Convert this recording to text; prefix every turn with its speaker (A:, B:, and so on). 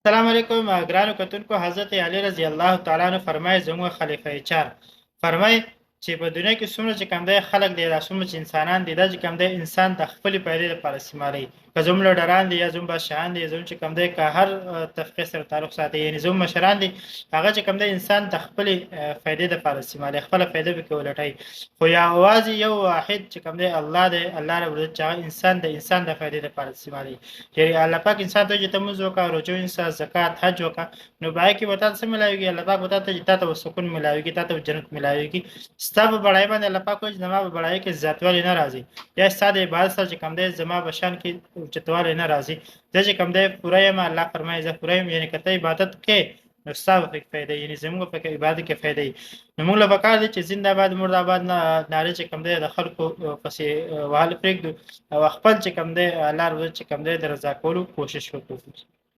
A: السلام علیکم ګرانو کتونکو. حضرت علی رضی الله تعالی عنہ فرمایي زموږ خلیفہ چار فرمایي چې په دنیا کې څومره چې کوم دی خلک دی، دا څومره چې انسانان دي، دا چې کوم دی انسان د خپلې پیدې لپاره استعمالوي. که زموږ لیډران دي یا زموږ بادشاهان دي، زموږ چې کوم دی که هر طبقې سره تعلق ساتي، یعنې زموږ مشران دي، هغه چې کوم دی انسان د خپلې فایدې لپاره استعمالوي، خپله فایده پکې ولټوي. خو یوازې یو واحد چې کوم دی الله دی، الله رب العزت چې هغه انسان د فایدې لپاره استعمالوي. یعنې الله پاک انسان ته چې ته لمونځ وکړه، روژه ونیسه، زکات، حج وکړه، نو په هغې کې به تا ته څه ملاوېږي؟ الله پاک به تا ته چې تا ته به سکون ملاوېږي، تا ته به جنت ملاوېږي. ستا په بډایۍ باندې الله پاک وایي چې زما په بډایۍ کې زیاتوالی نه راځي، یا ستا د عبادت سره چې کوم دی زما په شان کې اوچتوالی نه راځي. زه چې کوم دی پوره یم، الله فرمایي زه پوره یم. یعنې که ته عبادت کوې نو ستا به پکې فایده وي، یعنې زموږ په عبادت کې فایده وي. نو موږ له پکار دی چې زنده باد مرداباد نارې چې کوم دی د خلکو پسې وهل پرېږدو او خپل چې کوم دی الله رب چې کوم دی د رضا کولو کوشش وکړو.